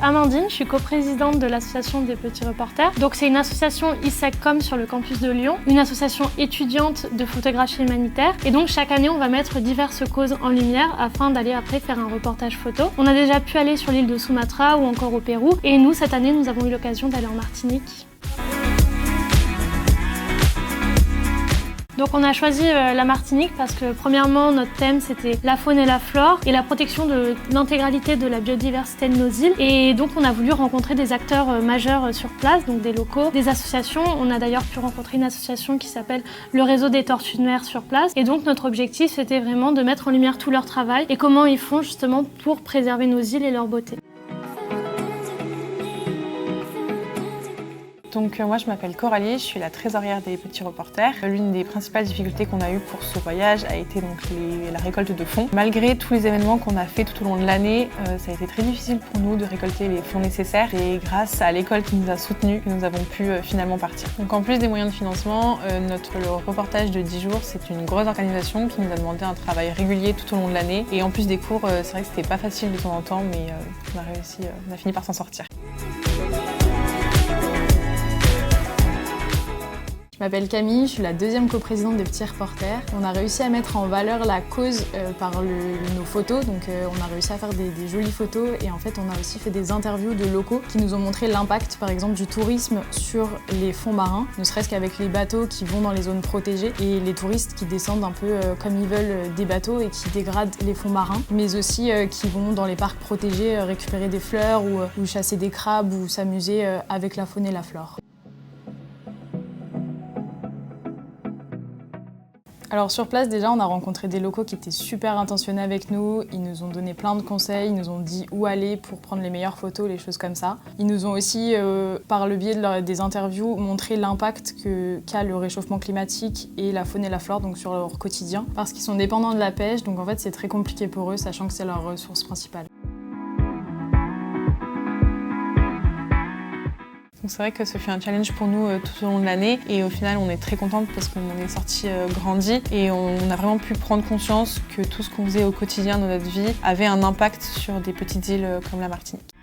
Amandine, je suis coprésidente de l'association des petits reporters. Donc c'est une association ISECCOM sur le campus de Lyon, une association étudiante de photographie humanitaire. Et donc chaque année, on va mettre diverses causes en lumière afin d'aller après faire un reportage photo. On a déjà pu aller sur l'île de Sumatra ou encore au Pérou. Et nous, cette année, nous avons eu l'occasion d'aller en Martinique. Donc on a choisi la Martinique parce que premièrement notre thème c'était la faune et la flore et la protection de l'intégralité de la biodiversité de nos îles. Et donc on a voulu rencontrer des acteurs majeurs sur place, donc des locaux, des associations. On a d'ailleurs pu rencontrer une association qui s'appelle le réseau des tortues de mer sur place. Et donc notre objectif c'était vraiment de mettre en lumière tout leur travail et comment ils font justement pour préserver nos îles et leur beauté. Donc moi je m'appelle Coralie, je suis la trésorière des petits reporters. L'une des principales difficultés qu'on a eues pour ce voyage a été donc la récolte de fonds. Malgré tous les événements qu'on a fait tout au long de l'année, ça a été très difficile pour nous de récolter les fonds nécessaires et grâce à l'école qui nous a soutenus, que nous avons pu finalement partir. Donc en plus des moyens de financement, le reportage de 10 jours c'est une grosse organisation qui nous a demandé un travail régulier tout au long de l'année. Et en plus des cours, c'est vrai que c'était pas facile de temps en temps, mais on a fini par s'en sortir. Je m'appelle Camille, je suis la deuxième coprésidente des petits reporters. On a réussi à mettre en valeur la cause par nos photos, donc on a réussi à faire des jolies photos et en fait on a aussi fait des interviews de locaux qui nous ont montré l'impact par exemple du tourisme sur les fonds marins, ne serait-ce qu'avec les bateaux qui vont dans les zones protégées et les touristes qui descendent un peu comme ils veulent des bateaux et qui dégradent les fonds marins, mais aussi qui vont dans les parcs protégés récupérer des fleurs ou chasser des crabes ou s'amuser avec la faune et la flore. Alors sur place déjà on a rencontré des locaux qui étaient super intentionnés avec nous, ils nous ont donné plein de conseils, ils nous ont dit où aller pour prendre les meilleures photos, les choses comme ça. Ils nous ont aussi, par le biais des interviews, montré l'impact qu'a le réchauffement climatique et la faune et la flore donc sur leur quotidien, parce qu'ils sont dépendants de la pêche, donc en fait c'est très compliqué pour eux, sachant que c'est leur ressource principale. C'est vrai que ce fut un challenge pour nous tout au long de l'année et au final on est très contente parce qu'on en est sorti grandi et on a vraiment pu prendre conscience que tout ce qu'on faisait au quotidien dans notre vie avait un impact sur des petites îles comme la Martinique.